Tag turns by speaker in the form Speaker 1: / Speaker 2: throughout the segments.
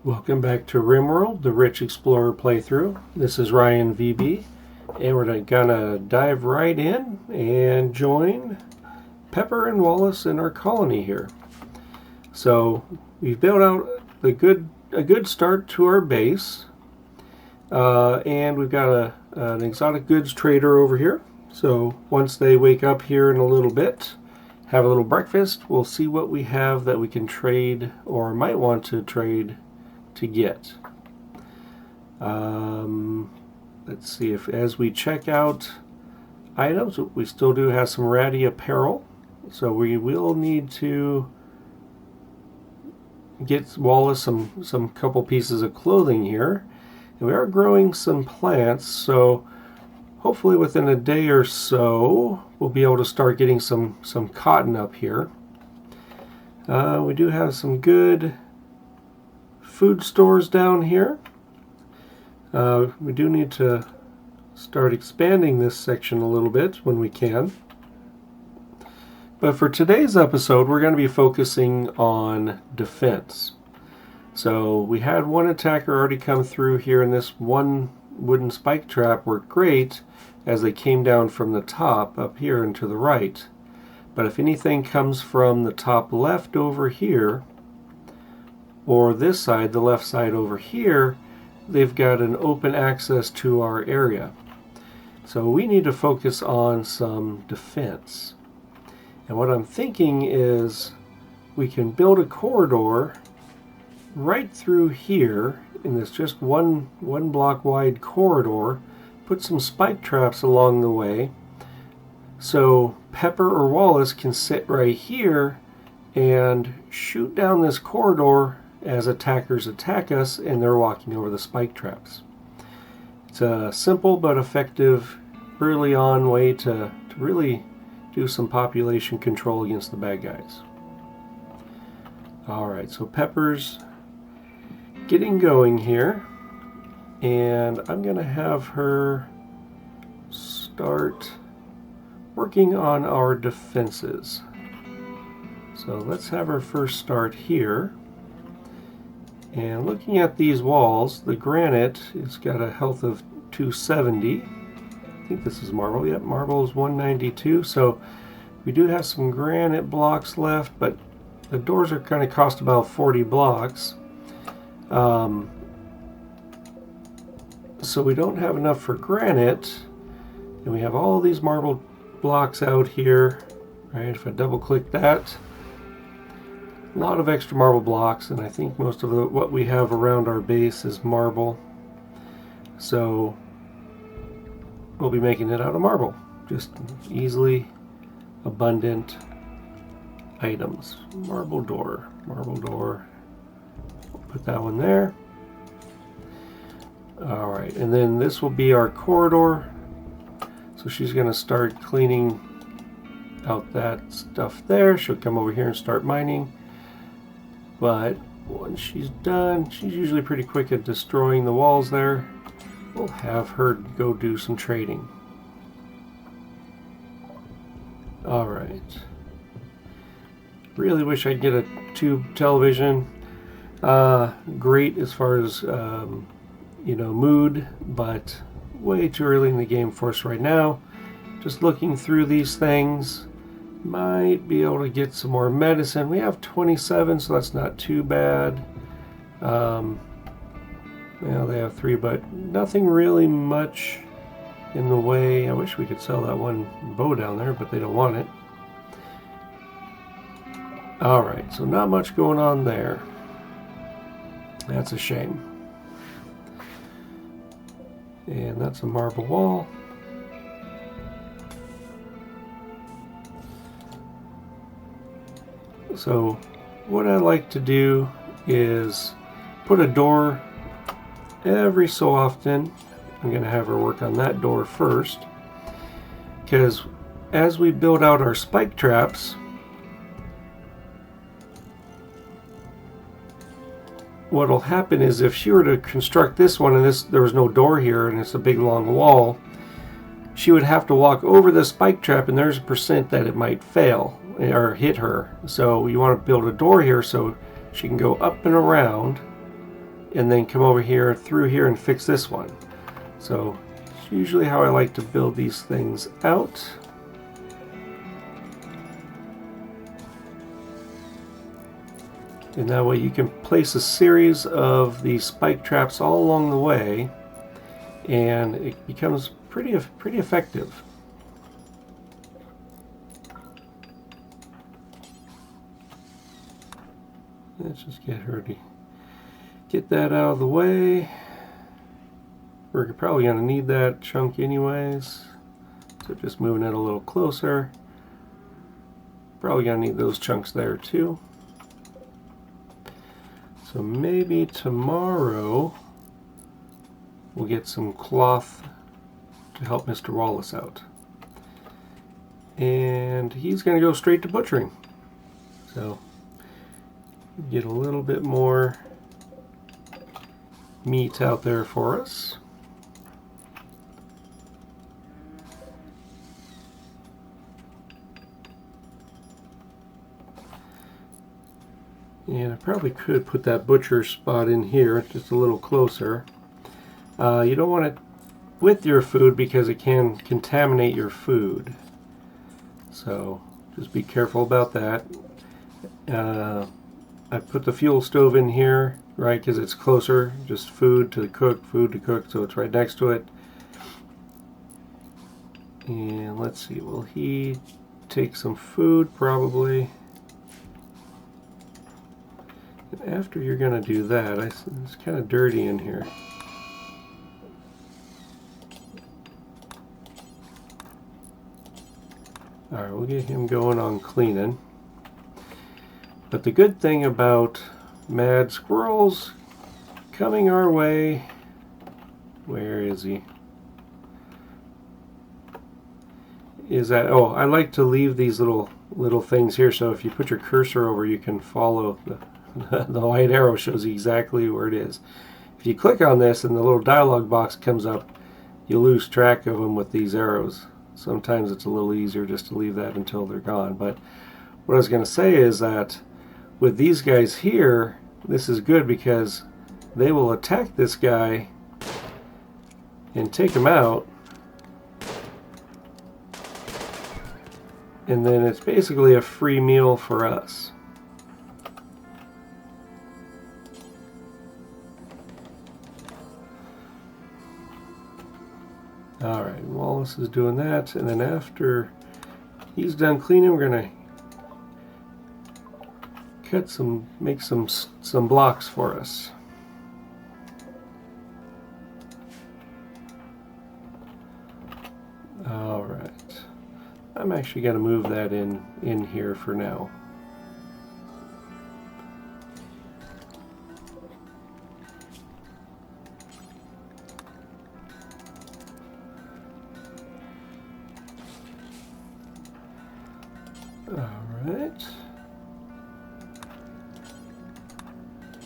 Speaker 1: Welcome back to Rimworld, the Rich Explorer playthrough. This is Ryan VB, and we're gonna dive right in and join Pepper and Wallace in our colony here. So we've built out a good start to our base, and we've got an exotic goods trader over here. So once they wake up here in a little bit, have a little breakfast, we'll see what we have that we can trade or might want to trade to get. Let's see if as we check out items, we still do have some ratty apparel, so we will need to get Wallace some couple pieces of clothing here. And we are growing some plants, so hopefully within a day or so we'll be able to start getting some cotton up here. We do have some good food stores down here. We do need to start expanding this section a little bit when we can. But for today's episode, we're going to be focusing on defense. So we had one attacker already come through here, and this one wooden spike trap worked great as they came down from the top up here and to the right. But if anything comes from the top left over here, or this side, the left side over here, they've got an open access to our area. So we need to focus on some defense. And what I'm thinking is we can build a corridor right through here in this just one block wide corridor, put some spike traps along the way, so Pepper or Wallace can sit right here and shoot down this corridor as attackers attack us and they're walking over the spike traps. It's a simple but effective early on way to really do some population control against the bad guys. Alright, so Pepper's getting going here, and I'm going to have her start working on our defenses. So let's have her first start here. And looking at these walls, the granite has got a health of 270. I think this is marble. Yep, marble is 192. So we do have some granite blocks left, but the doors are going to cost about 40 blocks. So we don't have enough for granite, and we have all these marble blocks out here. Right? If I double click that, a lot of extra marble blocks, and I think most of what we have around our base is marble. So we'll be making it out of marble. Just easily abundant items. Marble door. We'll put that one there. Alright, and then this will be our corridor. So she's going to start cleaning out that stuff there. She'll come over here and start mining. But once she's done, she's usually pretty quick at destroying the walls there. We'll have her go do some trading. Alright. Really wish I'd get a tube television. Great as far as mood, but way too early in the game for us right now. Just looking through these things, might be able to get some more medicine. We have 27, so that's not too bad. Well, they have 3, but nothing really much in the way. I wish we could sell that one bow down there, but they don't want it. Alright, so not much going on there. That's a shame. And that's a marble wall. So what I like to do is put a door every so often. I'm going to have her work on that door first, because as we build out our spike traps, what will happen is if she were to construct this one and there was no door here and it's a big long wall, she would have to walk over the spike trap, and there's a % that it might fail or hit her. So you want to build a door here so she can go up and around and then come over here through here and fix this one. So it's usually how I like to build these things out. And that way you can place a series of these spike traps all along the way, and it becomes pretty effective. Let's just get her to get that out of the way. We're probably going to need that chunk anyways, so just moving it a little closer. Probably going to need those chunks there too. So maybe tomorrow we'll get some cloth to help Mr. Wallace out. And he's going to go straight to butchering. So get a little bit more meat out there for us. And I probably could put that butcher spot in here just a little closer. You don't want it with your food because it can contaminate your food. So just be careful about that. I put the fuel stove in here, right, because it's closer. Just food to cook, so it's right next to it. And let's see, will he take some food? Probably. And after you're going to do that, it's kind of dirty in here. Alright, we'll get him going on cleaning. But the good thing about mad squirrels coming our way, where is he? Is that, oh, I like to leave these little things here, so if you put your cursor over, you can follow the white arrow shows you exactly where it is. If you click on this and the little dialog box comes up, you lose track of them with these arrows. Sometimes it's a little easier just to leave that until they're gone. But what I was going to say is that with these guys here, this is good because they will attack this guy and take him out, and then it's basically a free meal for us. Alright, Wallace is doing that, and then after he's done cleaning, we're going to make some blocks for us. Alright, I'm actually going to move that in here for now. Alright.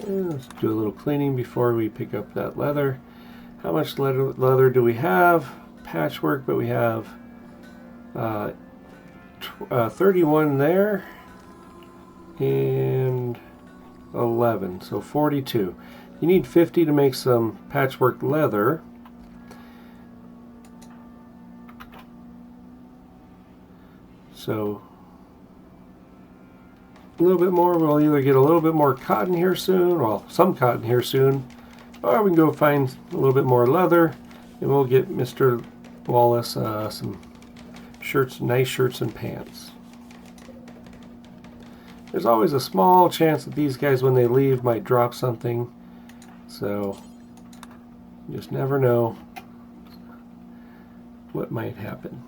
Speaker 1: And let's do a little cleaning before we pick up that leather. How much leather do we have? Patchwork, but we have 31 there and 11, so 42. You need 50 to make some patchwork leather. So a little bit more. We'll either get a little bit more cotton here soon, well, some cotton here soon, or we can go find a little bit more leather, and we'll get Mr. Wallace some shirts, nice shirts and pants. There's always a small chance that these guys, when they leave, might drop something, so you just never know what might happen.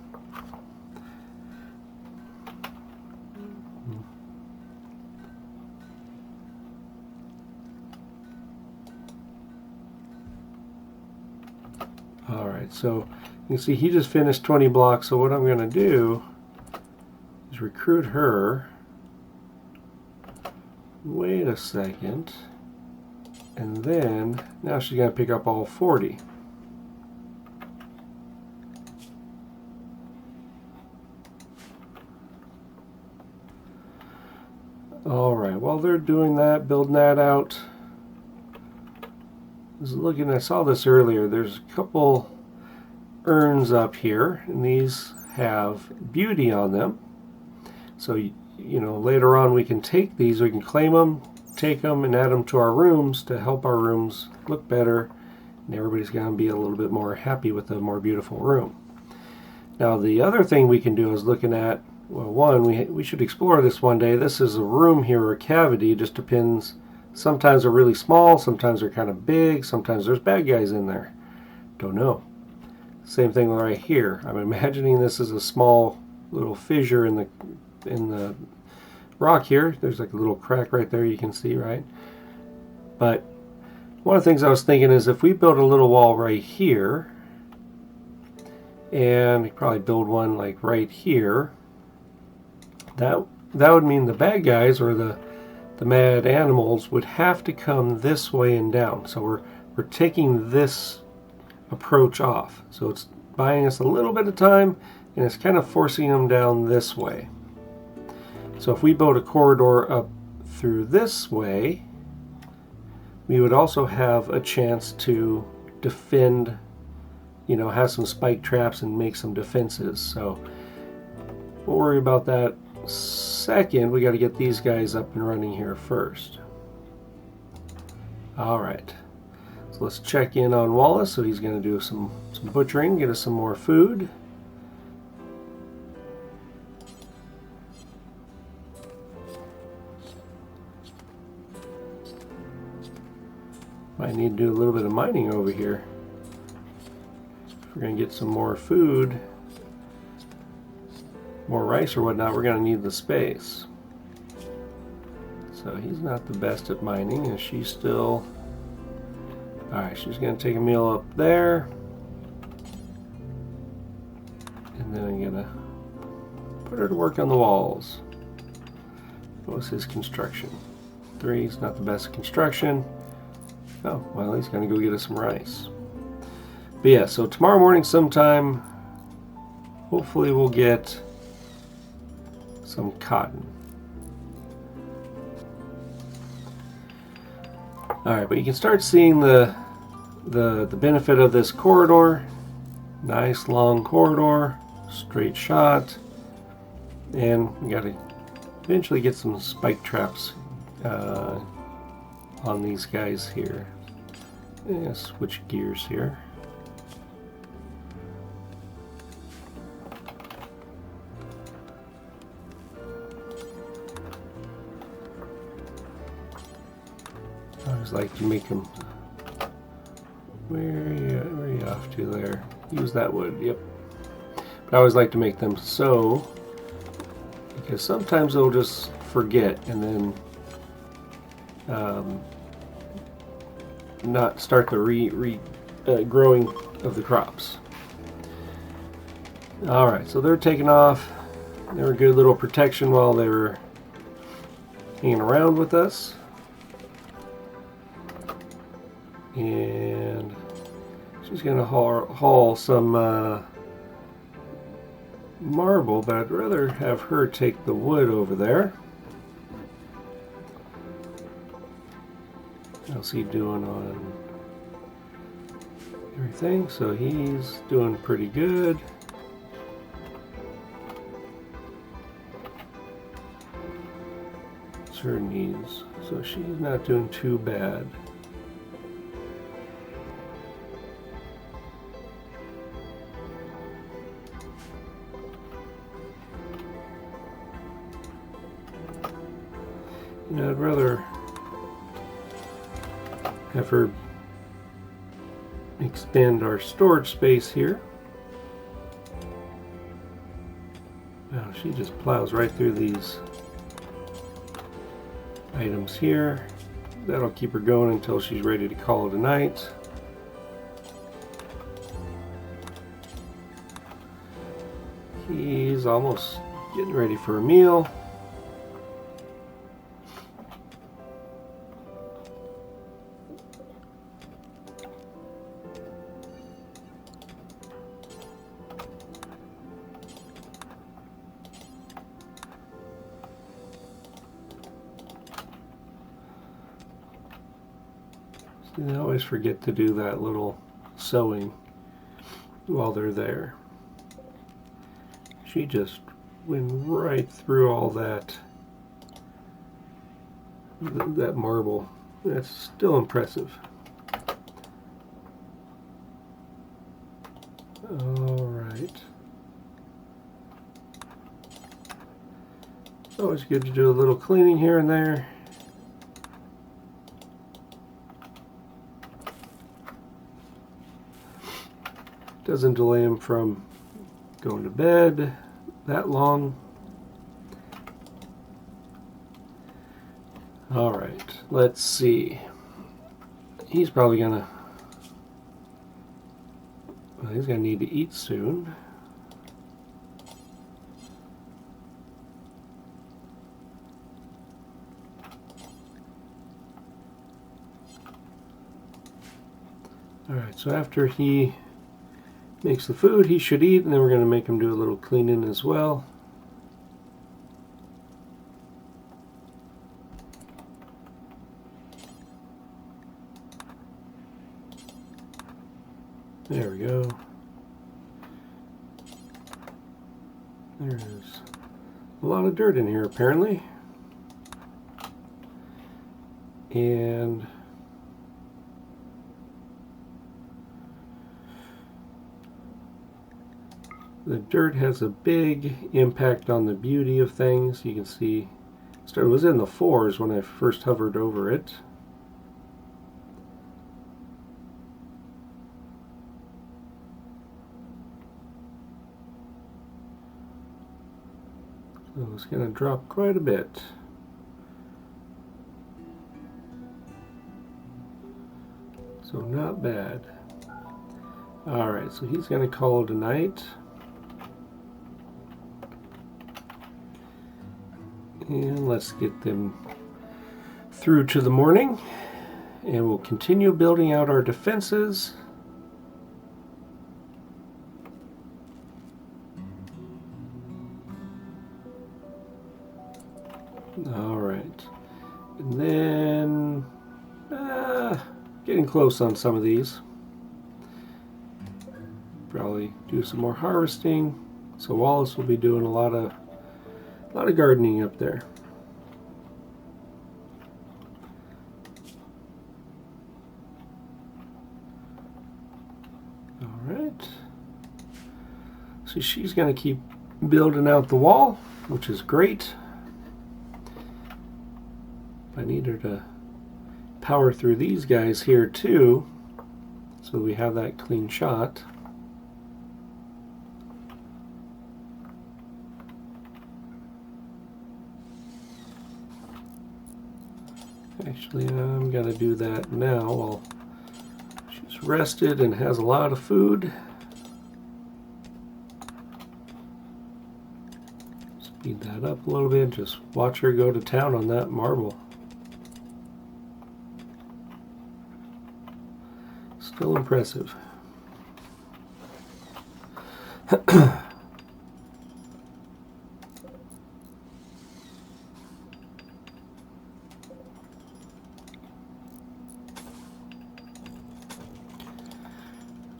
Speaker 1: Alright, so you can see he just finished 20 blocks, so what I'm going to do is recruit her. Wait a second. And then, now she's going to pick up all 40. Alright, while they're doing that, building that out, was looking, I saw this earlier. There's a couple urns up here, and these have beauty on them. So, you know, later on we can take these, we can claim them, take them, and add them to our rooms to help our rooms look better, and everybody's going to be a little bit more happy with a more beautiful room. Now, the other thing we can do is looking at, well, one, we should explore this one day. This is a room here, or a cavity. It just depends. Sometimes they're really small, sometimes they're kind of big, sometimes there's bad guys in there. Don't know. Same thing right here. I'm imagining this is a small little fissure in the rock here. There's like a little crack right there you can see, right? But one of the things I was thinking is if we build a little wall right here, and we probably build one like right here, that would mean the bad guys, or the mad animals, would have to come this way and down. So we're taking this approach off. So it's buying us a little bit of time, and it's kind of forcing them down this way. So if we build a corridor up through this way, we would also have a chance to defend, you know, have some spike traps and make some defenses. So we'll worry about that second. We got to get these guys up and running here first. All right, so let's check in on Wallace. So he's going to do some butchering, get us some more food. Might need to do a little bit of mining over here. If we're going to get some more food, more rice or whatnot, we're going to need the space. So he's not the best at mining, and she's still... Alright, she's going to take a meal up there. And then I'm going to put her to work on the walls. What was his construction? 3, he's not the best at construction. Oh, well, he's going to go get us some rice. But yeah, so tomorrow morning sometime, hopefully we'll get some cotton. Alright, but you can start seeing the benefit of this corridor. Nice long corridor, straight shot, and we got to eventually get some spike traps on these guys here. Yeah, switch gears here. I always like to make them. Where are you off to there? Use that wood. Yep. But I always like to make them so, because sometimes they'll just forget and then not start the growing of the crops. Alright, so they're taking off. They were a good little protection while they were hanging around with us. And she's going to haul some marble, but I'd rather have her take the wood over there. How's he doing on everything? So he's doing pretty good. What's her needs? So she's not doing too bad. You know, I'd rather have her expand our storage space here. Wow, she just plows right through these items here. That'll keep her going until she's ready to call it a night. He's almost getting ready for a meal. They always forget to do that little sewing while they're there. She just went right through all that marble. That's still impressive. All right. It's always good to do a little cleaning here and there. Doesn't delay them from going to bed that long. All right, let's see. He's probably gonna, well, he's gonna need to eat soon. All right, so after he makes the food, he should eat, and then we're going to make him do a little cleaning as well. There we go. There's a lot of dirt in here apparently. And the dirt has a big impact on the beauty of things. You can see it was in the 4s when I first hovered over it. So it's going to drop quite a bit. So not bad. Alright, so he's going to call it a night. And let's get them through to the morning. And we'll continue building out our defenses. Alright. And then getting close on some of these. Probably do some more harvesting. So Wallace will be doing a lot of gardening up there. All right. So she's going to keep building out the wall, which is great. I need her to power through these guys here too, so we have that clean shot. Actually, I'm going to do that now while she's rested and has a lot of food. Speed that up a little bit. Just watch her go to town on that marble. Still impressive.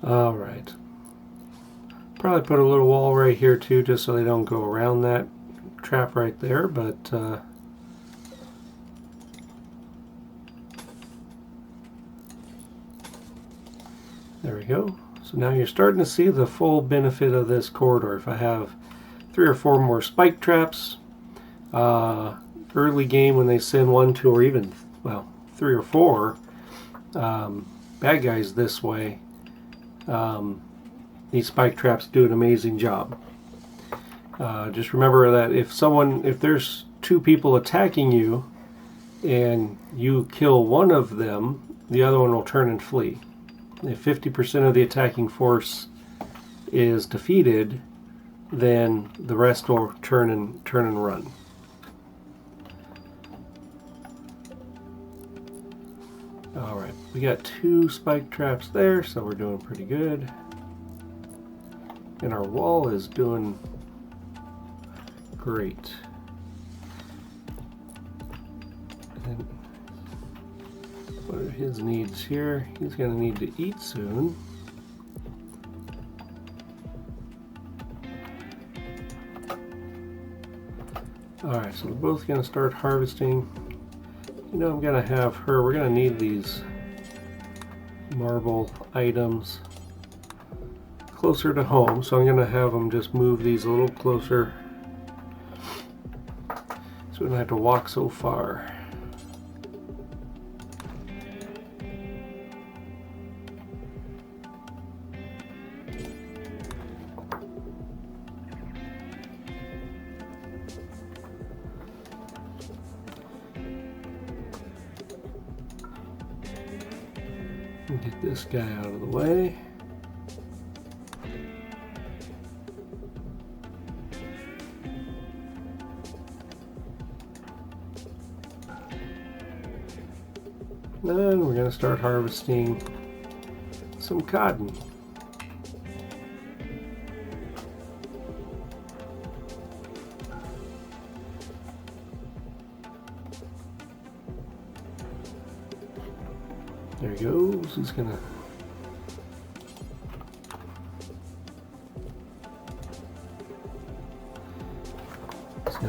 Speaker 1: All right. Probably put a little wall right here too, just so they don't go around that trap right there, but there we go. So now you're starting to see the full benefit of this corridor. If I have 3 or 4 more spike traps, early game when they send 1, 2, or even, well, 3 or 4 bad guys this way, these spike traps do an amazing job. Just remember that if there's 2 people attacking you and you kill one of them, the other one will turn and flee. If 50% of the attacking force is defeated, then the rest will turn and run. Alright, we got 2 spike traps there, so we're doing pretty good. And our wall is doing great. And What are his needs here? He's going to need to eat soon. Alright, so we're both going to start harvesting. You know, I'm going to have her, we're going to need these marble items closer to home, so I'm going to have them just move these a little closer so we don't have to walk so far. Get this guy out of the way. Then we're going to start harvesting some cotton. There he goes. He's going to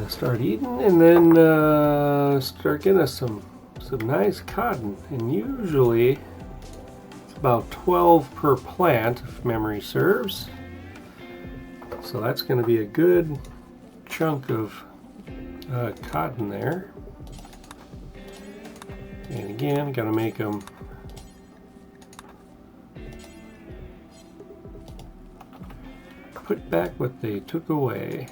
Speaker 1: start eating, and then start getting us some nice cotton. And usually it's about 12 per plant if memory serves, so that's going to be a good chunk of cotton there. And again, got to make them put back what they took away.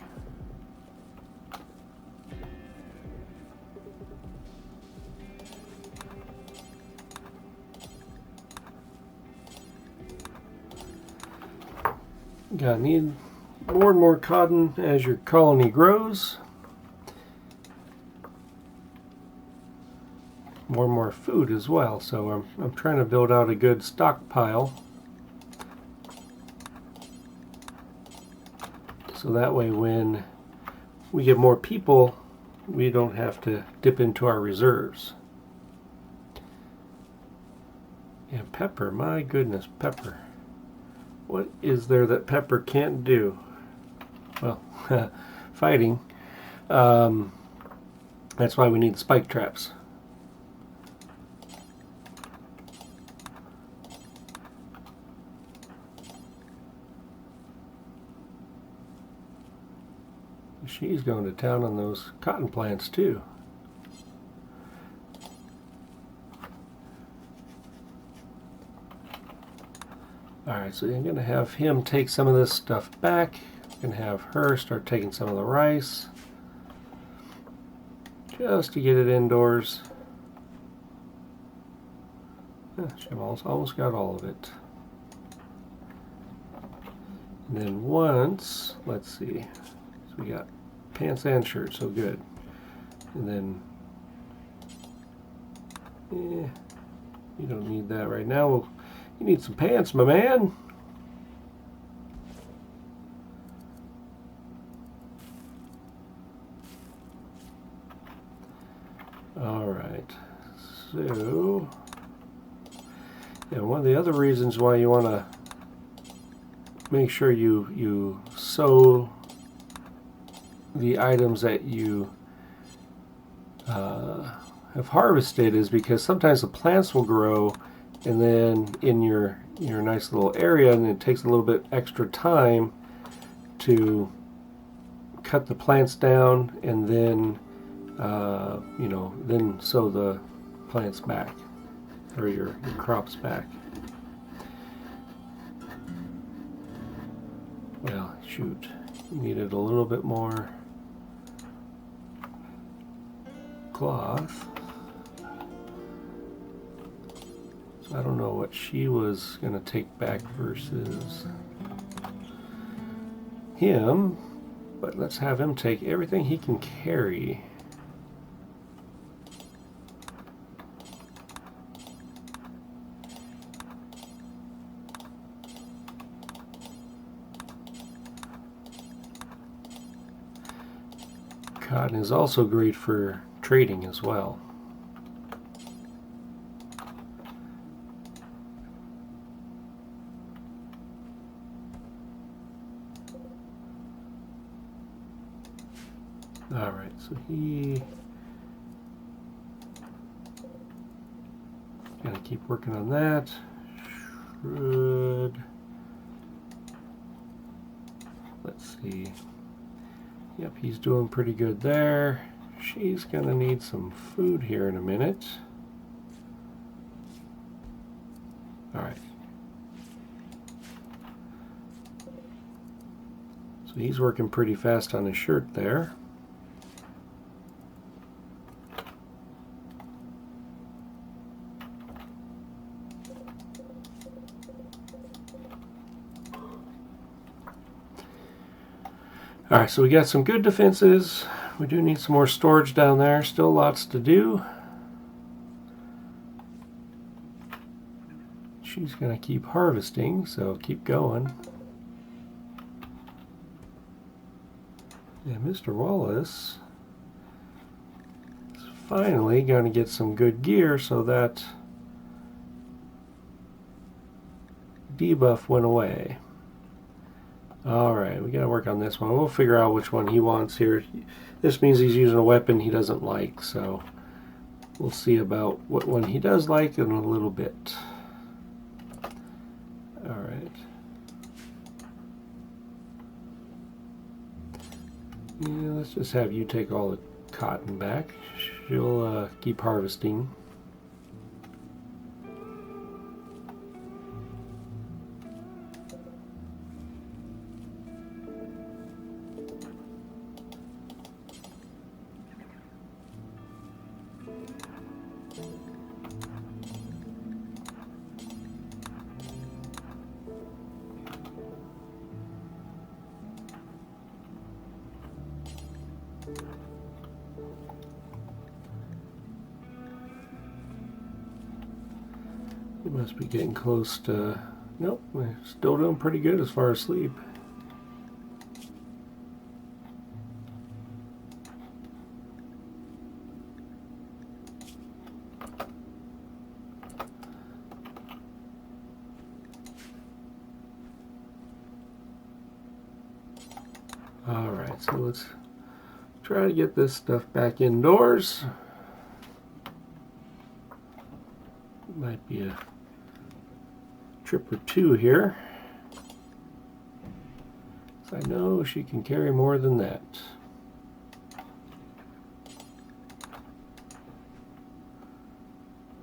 Speaker 1: Gotta need more and more cotton as your colony grows. More and more food as well, so I'm trying to build out a good stockpile. So that way when we get more people, we don't have to dip into our reserves. And pepper, my goodness, pepper. What is there that pepper can't do? Well, fighting. That's why we need spike traps. She's going to town on those cotton plants too. Alright, so I'm going to have him take some of this stuff back. I'm going to have her start taking some of the rice, just to get it indoors. She almost got all of it. And then once, let's see, so we got pants and shirt, so good. And then, you don't need that right now. You need some pants, my man. All right, so, yeah, one of the other reasons why you want to make sure you sow the items that you have harvested is because sometimes the plants will grow and then in your nice little area, and it takes a little bit extra time to cut the plants down and then then sow the plants back, or your crops back. Well, shoot, needed a little bit more cloth. So I don't know what she was going to take back versus him, but let's have him take everything he can carry. Cotton is also great for trading as well. Alright, so he gotta keep working on that. Should, let's see. Yep, he's doing pretty good there. She's gonna need some food here in a minute. Alright. So he's working pretty fast on his shirt there. Alright, so we got some good defenses. We do need some more storage down there. Still lots to do. She's going to keep harvesting, so keep going. And Mr. Wallace is finally going to get some good gear, so that debuff went away. Alright, we gotta work on this one. We'll figure out which one he wants here. This means he's using a weapon he doesn't like, so we'll see about what one he does like in a little bit. Alright. Yeah, let's just have you take all the cotton back. She'll keep harvesting. You must be getting close to... Nope, we're still doing pretty good as far as sleep. Alright, so let's try to get this stuff back indoors. Might be a trip or two here. So I know she can carry more than that.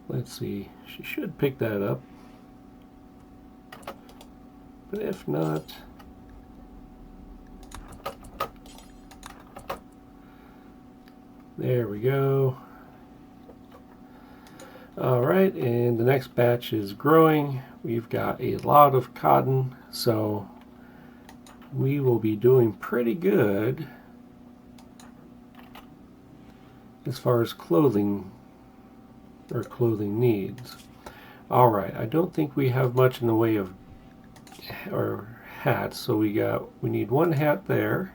Speaker 1: Let's see, she should pick that up. But if not... There we go. Alright, and the next batch is growing. We've got a lot of cotton, so we will be doing pretty good as far as clothing needs. Alright, I don't think we have much in the way of hats, so we need one hat there.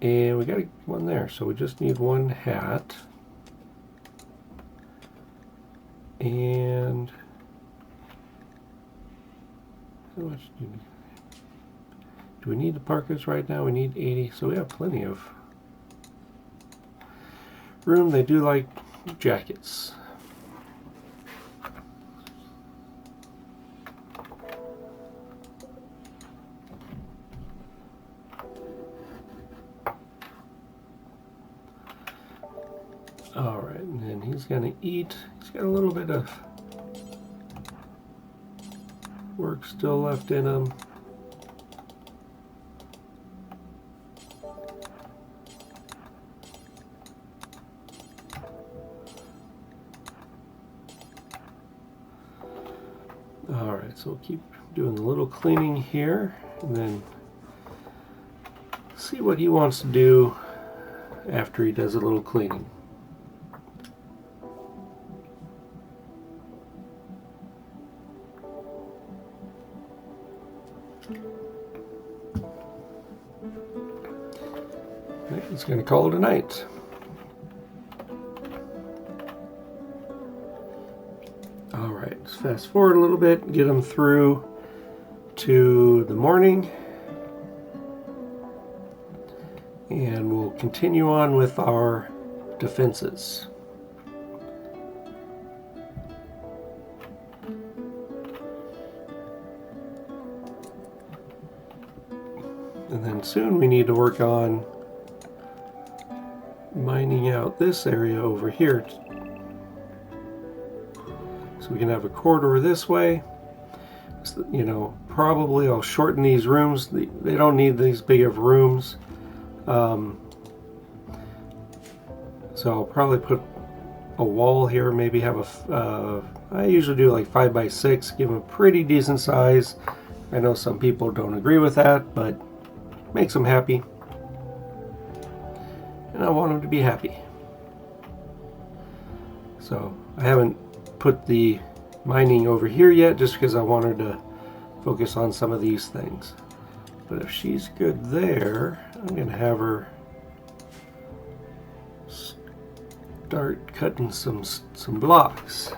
Speaker 1: And we got one there, so we just need one hat. And how much do we need the parkas right now? We need 80, so we have plenty of room. They do like jackets. Alright, and then he's going to eat. He's got a little bit of work still left in him. Alright, so we'll keep doing a little cleaning here, and then see what he wants to do after he does a little cleaning. He's going to call it a night. Alright, let's fast forward a little bit, get him through to the morning. And we'll continue on with our defenses. And then soon we need to work on mining out this area over here, so we can have a corridor this way. So, you know, probably I'll shorten these rooms. They don't need these big of rooms. So I'll probably put a wall here, maybe have I usually do like 5 by 6, give them a pretty decent size. I know some people don't agree with that, but makes them happy. And I want them to be happy. So I haven't put the mining over here yet, just because I wanted to focus on some of these things. But if she's good there, I'm going to have her start cutting some blocks.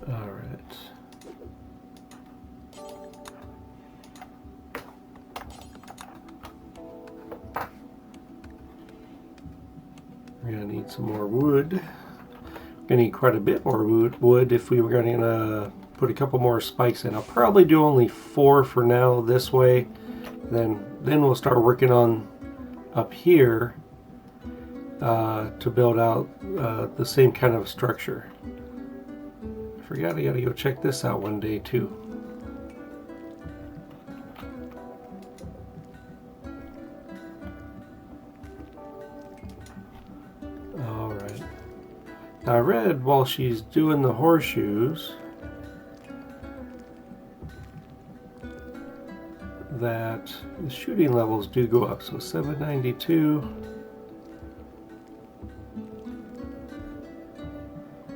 Speaker 1: All right. We're going to need some more wood. We're going to need quite a bit more wood if we were going to put a couple more spikes in. I'll probably do only 4 for now this way. Then we'll start working on up here to build out the same kind of structure. I forgot I got to go check this out one day too. I read while she's doing the horseshoes that the shooting levels do go up. So 792.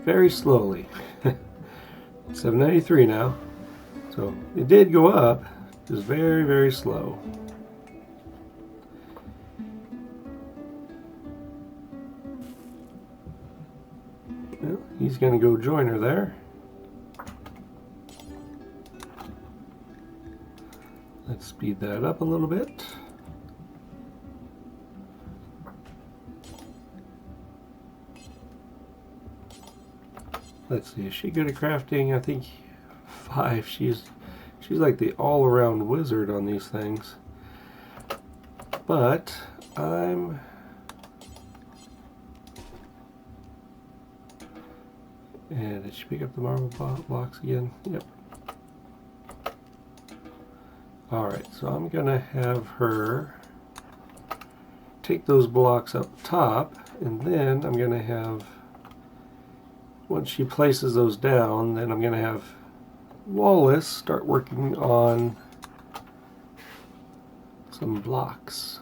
Speaker 1: Very slowly. 793 now. So it did go up, just very, very slow. Well, he's going to go join her there. Let's speed that up a little bit. Let's see, is she good at crafting? I think 5. She's like the all-around wizard on these things. But and did she pick up the marble blocks again? Yep. Alright, so I'm gonna have her take those blocks up top, and then I'm gonna have, once she places those down, then I'm gonna have Wallace start working on some blocks.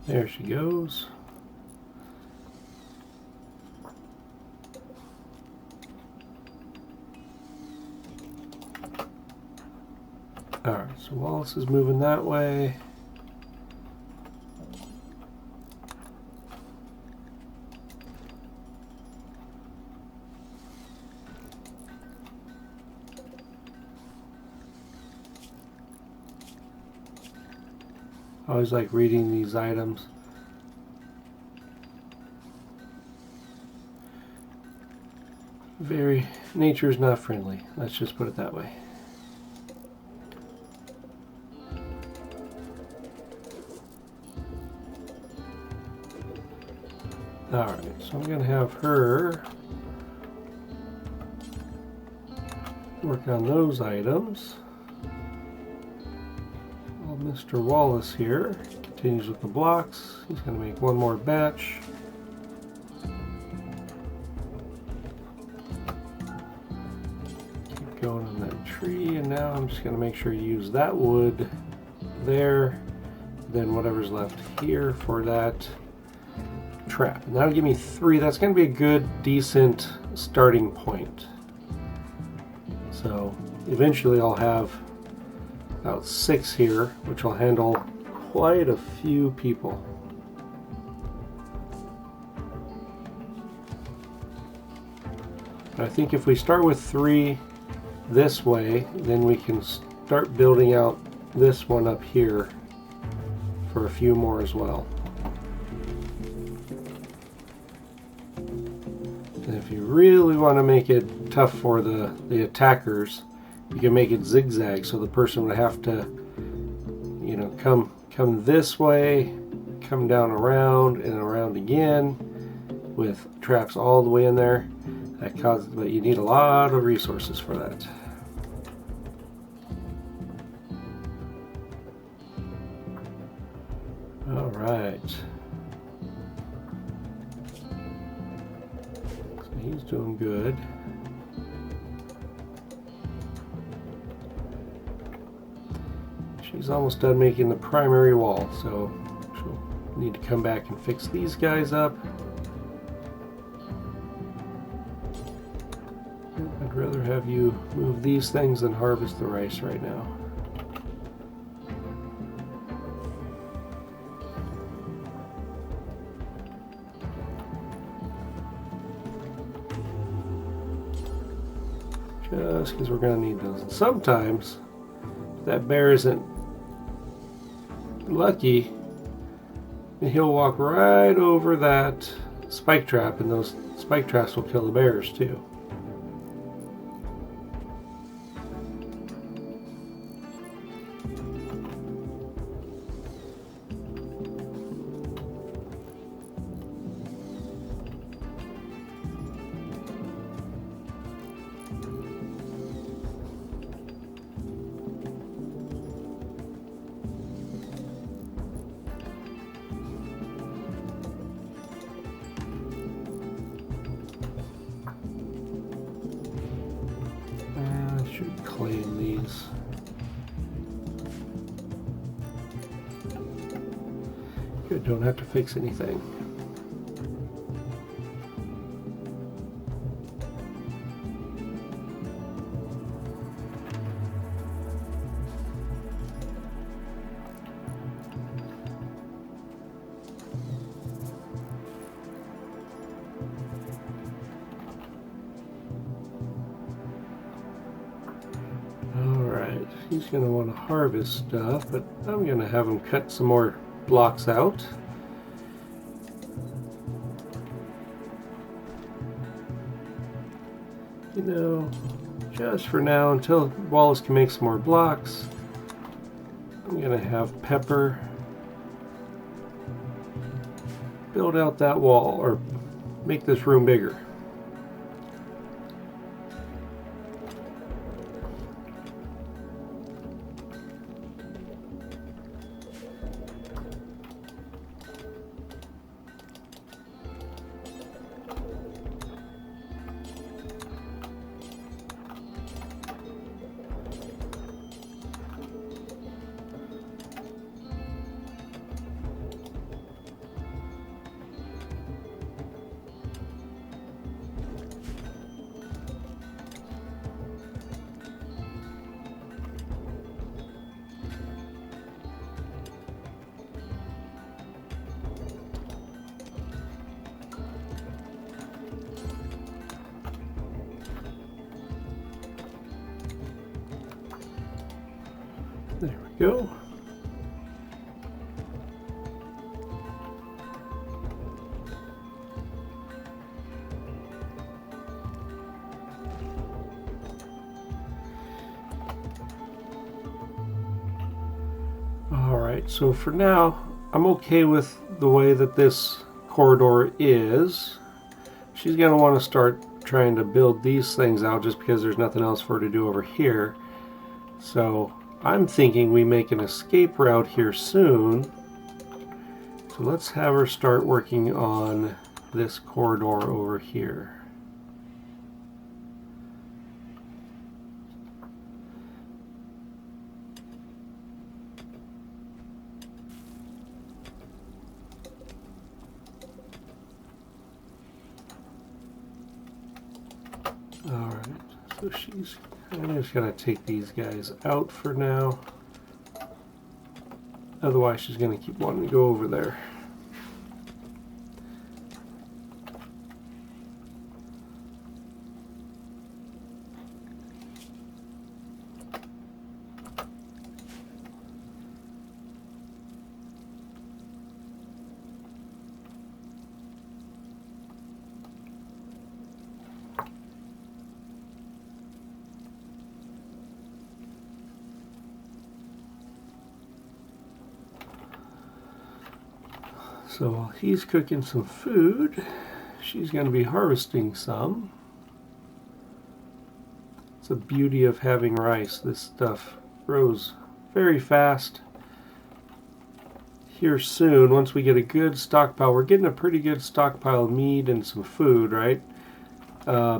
Speaker 1: There she goes. Alright, so Wallace is moving that way. I always like reading these items. Nature's not friendly. Let's just put it that way. Alright, so I'm going to have her work on those items. Mr. Wallace here continues with the blocks. He's going to make one more batch. Keep going on that tree, and now I'm just going to make sure you use that wood there. then whatever's left here for that trap. And that'll give me 3. That's going to be a good, decent starting point. So eventually I'll have about 6 here, which will handle quite a few people. I think if we start with 3 this way, then we can start building out this one up here for a few more as well. And if you really want to make it tough for the attackers, you can make it zigzag, so the person would have to, you know, come this way, come down around and around again with traps all the way in there. But you need a lot of resources for that. All right. So he's doing good. She's almost done making the primary wall, so she'll need to come back and fix these guys up. I'd rather have you move these things than harvest the rice right now. Just because we're going to need those. And sometimes, if that bear isn't lucky, and he'll walk right over that spike trap, and those spike traps will kill the bears too. Should claim these. Good, don't have to fix anything. He's going to want to harvest stuff, but I'm going to have him cut some more blocks out. You know, just for now, until Wallace can make some more blocks, I'm going to have Pepper build out that wall, or make this room bigger. There we go. All right, so for now, I'm okay with the way that this corridor is. She's going to want to start trying to build these things out just because there's nothing else for her to do over here. So I'm thinking we make an escape route here soon. So let's have her start working on this corridor over here. So I'm just going to take these guys out for now. Otherwise, she's going to keep wanting to go over there. So while he's cooking some food, she's going to be harvesting some. It's the beauty of having rice. This stuff grows very fast. Here soon, once we get a good stockpile, we're getting a pretty good stockpile of meat and some food, right? I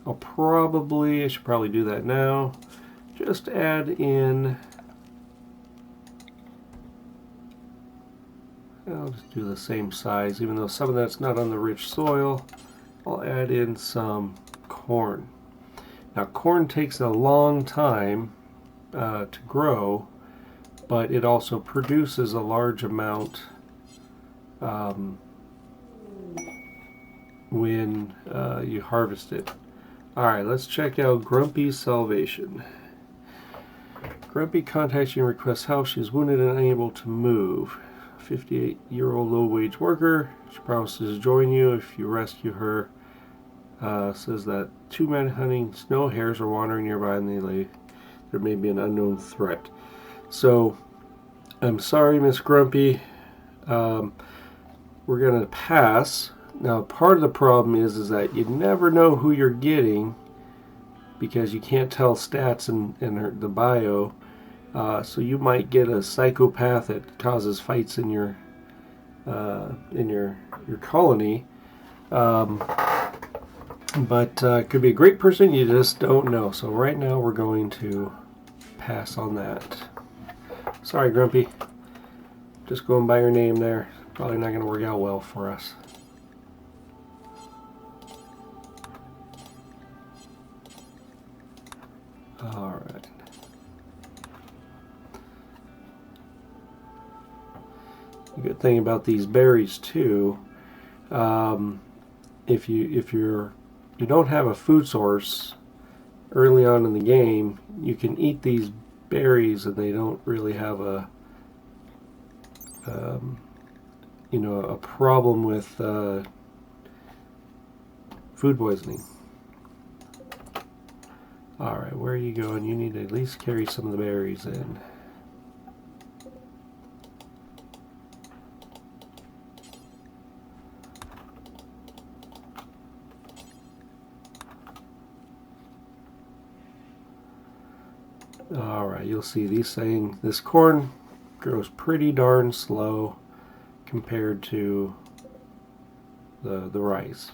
Speaker 1: should probably do that now. Just add in, I'll just do the same size, even though some of that's not on the rich soil. I'll add in some corn. Now corn takes a long time to grow, but it also produces a large amount when you harvest it. Alright, let's check out Grumpy's salvation. Grumpy contacts you and requests help. She's wounded and unable to move. 58-year-old low-wage worker. She promises to join you if you rescue her. Says that 2 men hunting snow hares are wandering nearby and there may be an unknown threat. So, I'm sorry, Miss Grumpy. We're going to pass. Now, part of the problem is that you never know who you're getting because you can't tell stats in the bio. So you might get a psychopath that causes fights in your colony, but it could be a great person. You just don't know. So right now we're going to pass on that. Sorry, Grumpy. Just going by your name there. Probably not going to work out well for us. All right. The good thing about these berries too, if you don't have a food source early on in the game, you can eat these berries and they don't really have a a problem with food poisoning. All right, where are you going? You need to at least carry some of the berries in. Alright, you'll see this corn grows pretty darn slow compared to the rice.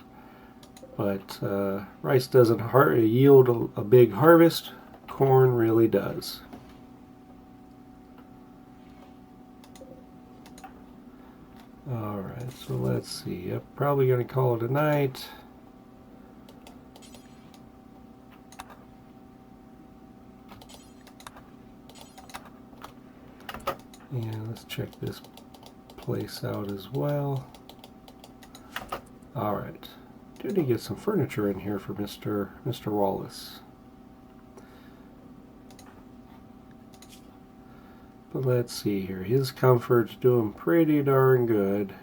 Speaker 1: But rice doesn't yield a big harvest. Corn really does. Alright, so let's see. I'm probably going to call it a night. And let's check this place out as well. Alright. Do need to get some furniture in here for Mr. Wallace. But let's see here. His comfort's doing pretty darn good,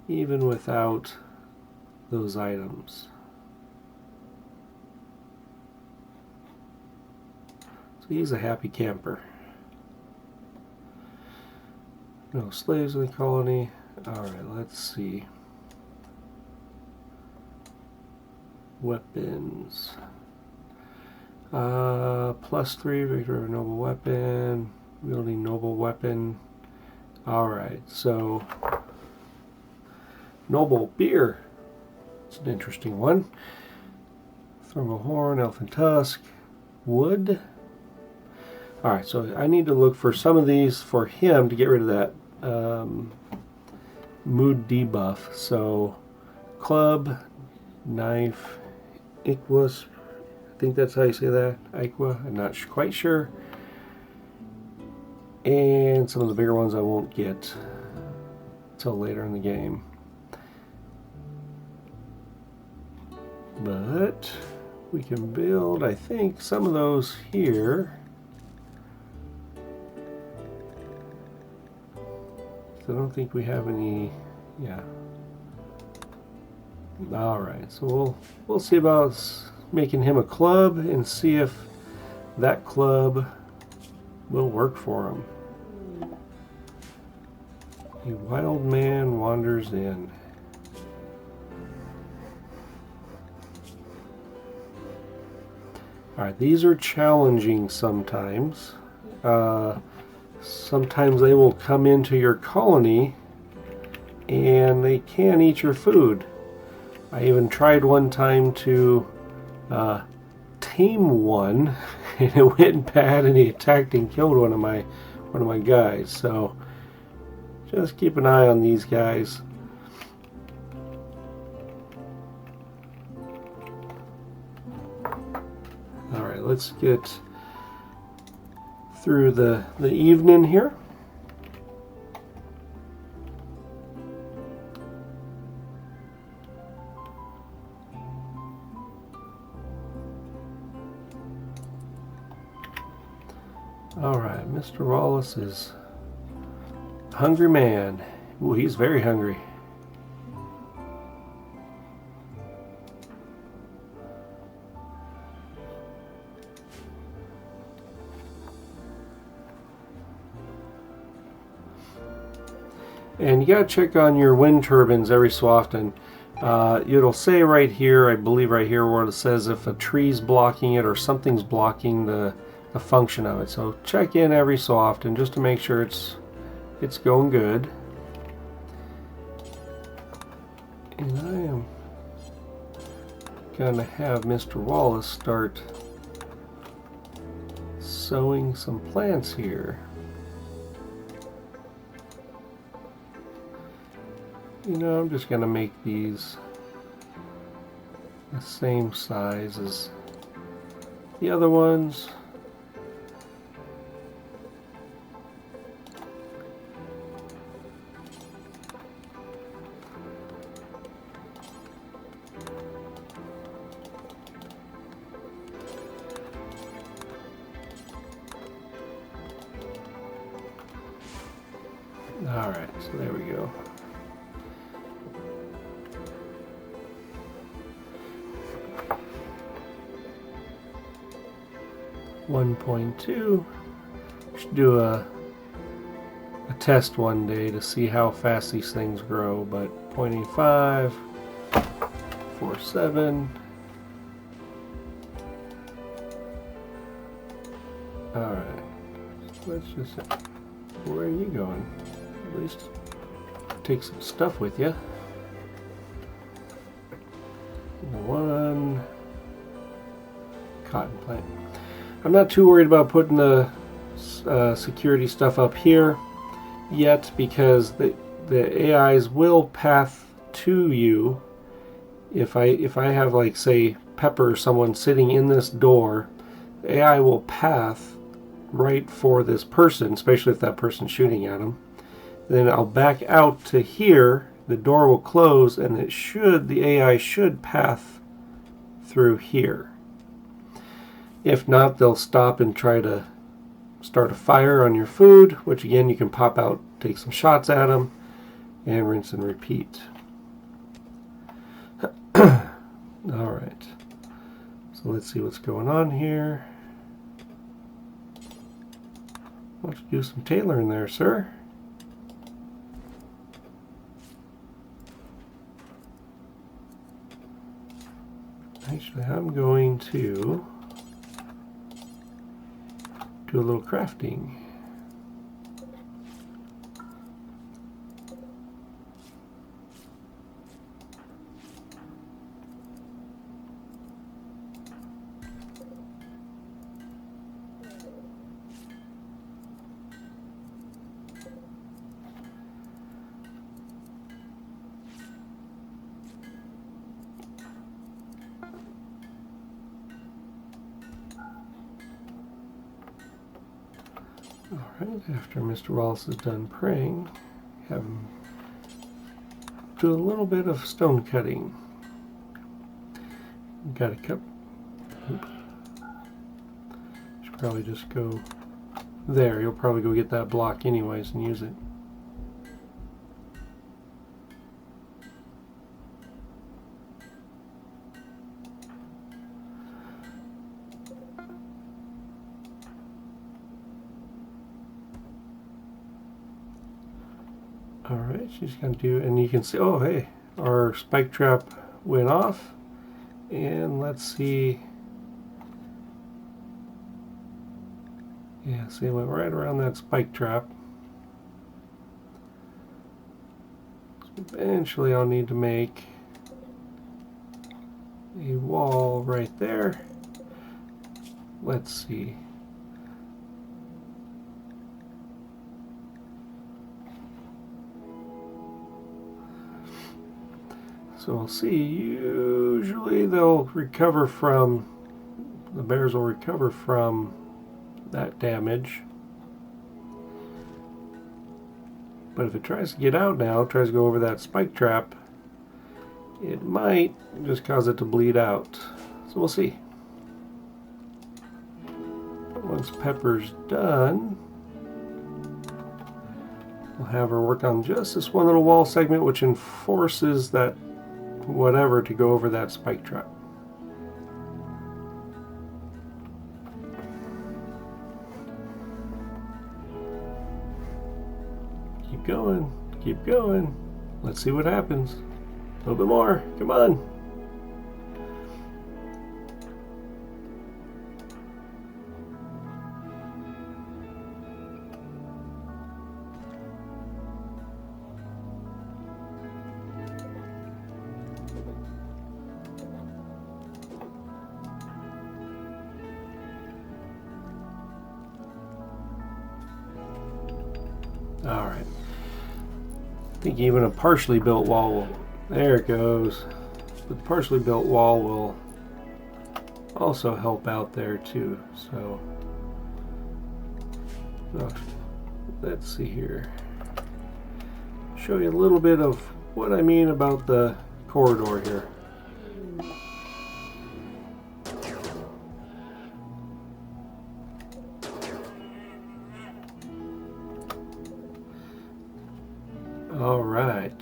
Speaker 1: even without those items. So he's a happy camper. No slaves in the colony. Alright, let's see. Weapons. +3, victor of a noble weapon. Wielding noble weapon. Alright, so noble beer. It's an interesting one. Thermal horn, elfin tusk, wood. Alright, so I need to look for some of these for him to get rid of that mood debuff. So club, knife, think that's how you say that. Aqua, I'm not quite sure. And some of the bigger ones I won't get till later in the game. But we can build, I think, some of those here. I don't think we have any, yeah. All right, so we'll see about making him a club and see if that club will work for him. A wild man wanders in. All right, these are challenging sometimes. Sometimes they will come into your colony and they can eat your food. I even tried one time to tame one, and it went bad, and he attacked and killed one of my guys. So just keep an eye on these guys. All right, let's get through the evening here. All right, Mr. Wallace is a hungry man. Ooh, he's very hungry. And you gotta check on your wind turbines every so often. It'll say right here, I believe right here, where it says if a tree's blocking it or something's blocking the function of it. So check in every so often just to make sure it's going good. And I am gonna have Mr. Wallace start sowing some plants here. You know, I'm just gonna make these the same size as the other ones. All right, so there we go. .2. Should do a test one day to see how fast these things grow, but 0.85, 47. All right, so let's just. Where are you going? At least take some stuff with you. One cotton plant. I'm not too worried about putting the security stuff up here yet, because the AIs will path to you. If I have, like, say, Pepper or someone sitting in this door, the AI will path right for this person, especially if that person's shooting at them. Then I'll back out to here, the door will close, and the AI should path through here. If not, they'll stop and try to start a fire on your food, which again you can pop out, take some shots at them, and rinse and repeat. Alright, so let's see what's going on here. Why don't you do some tailoring there, sir? Actually, I'm going to do a little crafting. Alright, after Mr. Wallace is done praying, have him do a little bit of stone cutting. Got a cup. Should probably just go there. You'll probably go get that block anyways and use it. Alright, she's going to do, and you can see, oh hey, our spike trap went off. And let's see. Yeah, see, it went right around that spike trap. So eventually I'll need to make a wall right there. Let's see. So we'll see, usually they'll recover from, the bears will recover from that damage. But if it tries to get out now, tries to go over that spike trap, it might just cause it to bleed out. So we'll see. Once Pepper's done, we'll have her work on just this one little wall segment, which enforces that whatever to go over that spike trap. Keep going, keep going. Let's see what happens. A little bit more, come on. Alright. I think even a partially built wall will, there it goes. The partially built wall will also help out there too. So let's see here. Show you a little bit of what I mean about the corridor here. All right,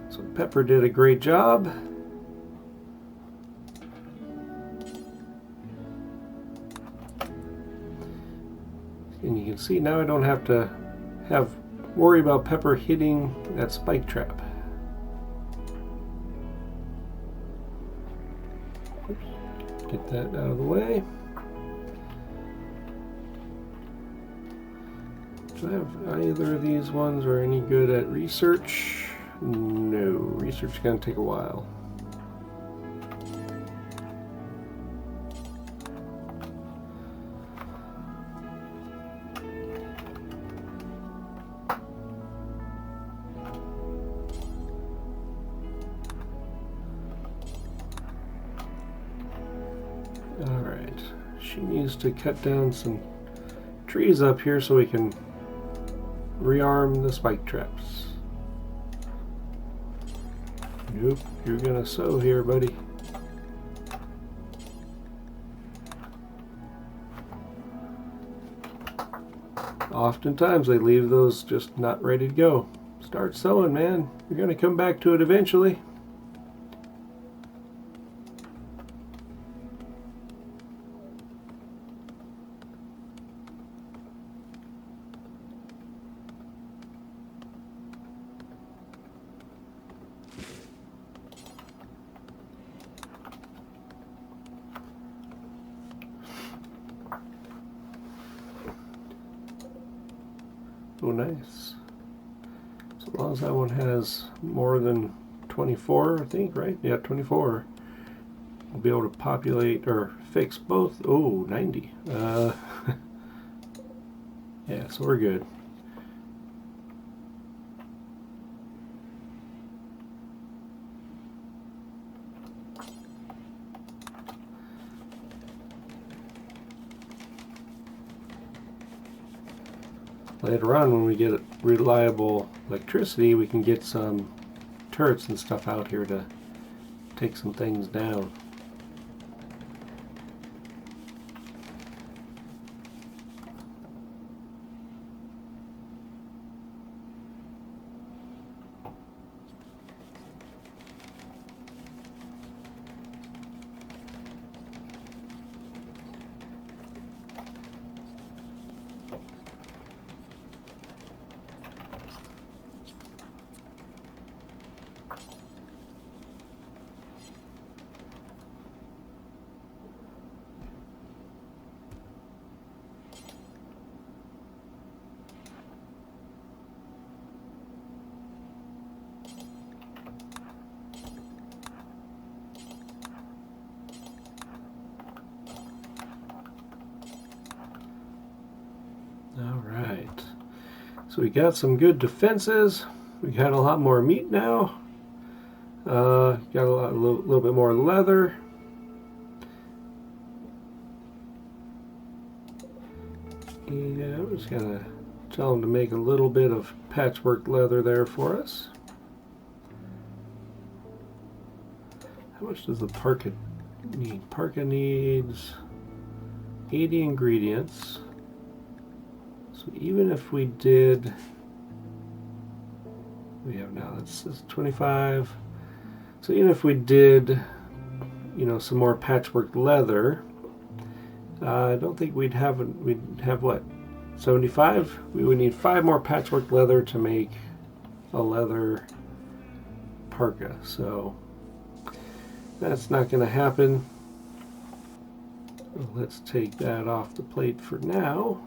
Speaker 1: so Pepper did a great job. And you can see now I don't have to worry about Pepper hitting that spike trap. Oops. Get that out of the way. Do I have either of these ones are any good at research? No, research is going to take a while. All right, she needs to cut down some trees up here so we can rearm the spike traps. Nope, you're gonna sew here, buddy. Oftentimes they leave those just not ready to go. Start sewing, man. You're gonna come back to it eventually. Oh, nice. So long as that one has more than 24, I think, right? Yeah, 24. We'll be able to populate or fix both. Oh, 90. Yeah, so we're good. later on when we get reliable electricity, we can get some turrets and stuff out here to take some things down. Alright, so we got some good defenses. We got a lot more meat now. Got a little bit more leather. And I'm just gonna tell them to make a little bit of patchwork leather there for us. How much does the parka need? Parka needs 80 ingredients. So even if we did, we have now, that's 25. So even if we did, you know, some more patchwork leather, I don't think we'd have what, 75? We would need 5 more patchwork leather to make a leather parka. So that's not going to happen. Let's take that off the plate for now.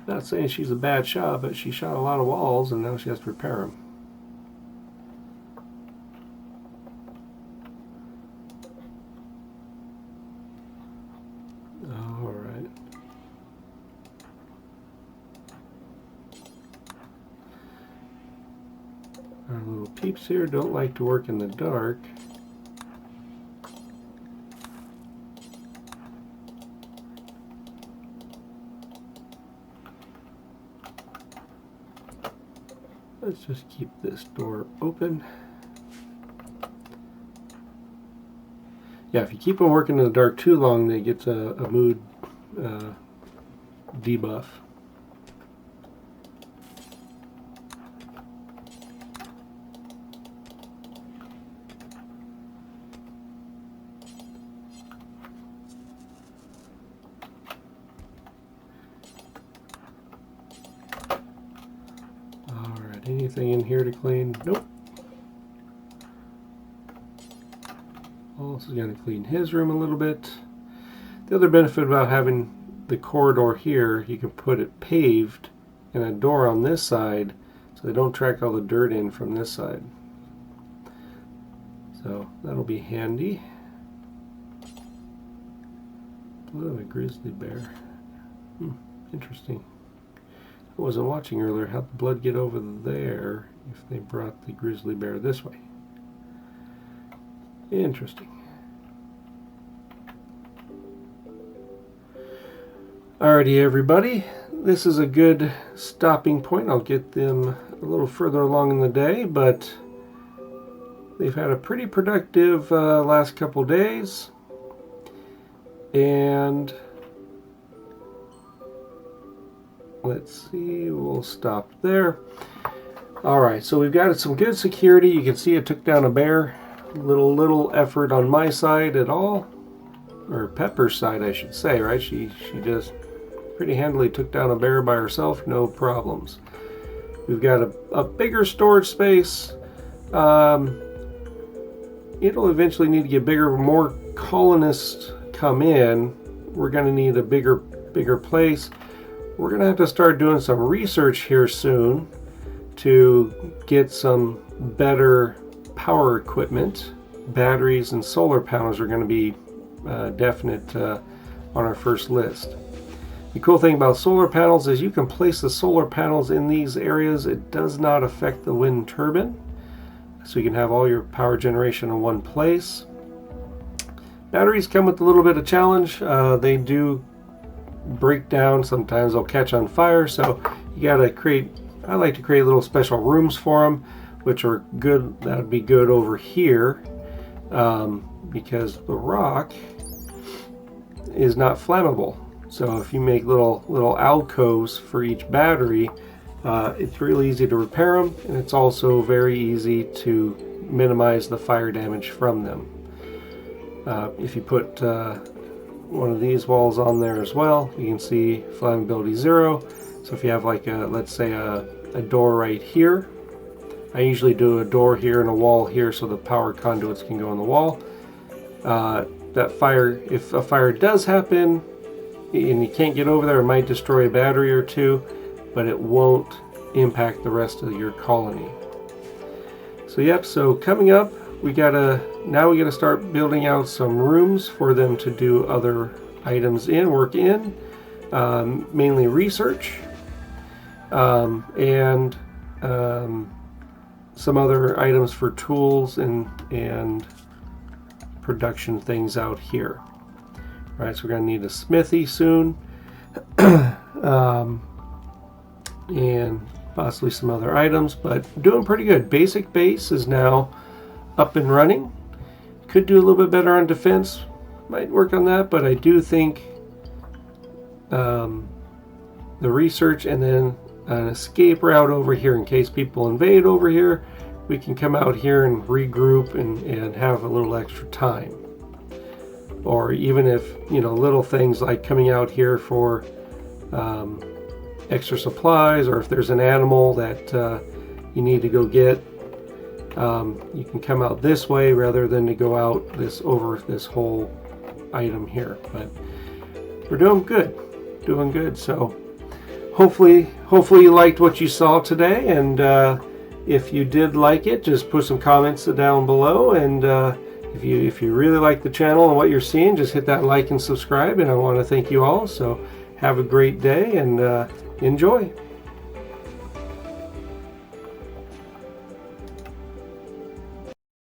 Speaker 1: Not saying she's a bad shot, but she shot a lot of walls and now she has to repair them. Alright. Our little peeps here don't like to work in the dark. Let's just keep this door open. Yeah, if you keep them working in the dark too long, they get a mood debuff. Anything in here to clean? Nope. Also going to clean his room a little bit. The other benefit about having the corridor here, you can put it paved and a door on this side so they don't track all the dirt in from this side. So that'll be handy. Blood of a grizzly bear. Interesting. I wasn't watching earlier. How'd the blood get over there if they brought the grizzly bear this way? Interesting. Alrighty, everybody. This is a good stopping point. I'll get them a little further along in the day, but they've had a pretty productive last couple days. And let's see, we'll stop there. Alright, so we've got some good security. You can see it took down a bear. Little effort on my side at all. Or Pepper's side, I should say, right? She just pretty handily took down a bear by herself, no problems. We've got a bigger storage space. It'll eventually need to get bigger. More colonists come in. We're going to need a bigger place. We're going to have to start doing some research here soon to get some better power equipment. Batteries and solar panels are going to be definite on our first list. The cool thing about solar panels is you can place the solar panels in these areas. It does not affect the wind turbine. So you can have all your power generation in one place. Batteries come with a little bit of challenge. They do break down. Sometimes they'll catch on fire, so you gotta create, I like to create little special rooms for them, which are good. That would be good over here, because the rock is not flammable. So if you make little alcoves for each battery, it's really easy to repair them, and it's also very easy to minimize the fire damage from them. If you put one of these walls on there as well, you can see flammability 0. So if you have like let's say a door right here, I usually do a door here and a wall here so the power conduits can go in the wall. That fire, if a fire does happen and you can't get over there, it might destroy a battery or two, but it won't impact the rest of your colony. So yep, so coming up, we gotta start building out some rooms for them to do other items in, work in, mainly research, and some other items for tools and production things out here. All right, so we're gonna need a smithy soon, and possibly some other items, but doing pretty good. Basic base is now up and running. Could do a little bit better on defense, might work on that, but I do think the research and then an escape route over here in case people invade over here, we can come out here and regroup and have a little extra time. Or even if, you know, little things like coming out here for extra supplies, or if there's an animal that you need to go get, you can come out this way rather than to go out over this whole item here. But we're doing good. So hopefully you liked what you saw today, and if you did like it, just put some comments down below, and if you really like the channel and what you're seeing, just hit that like and subscribe, and I want to thank you all. So have a great day and enjoy.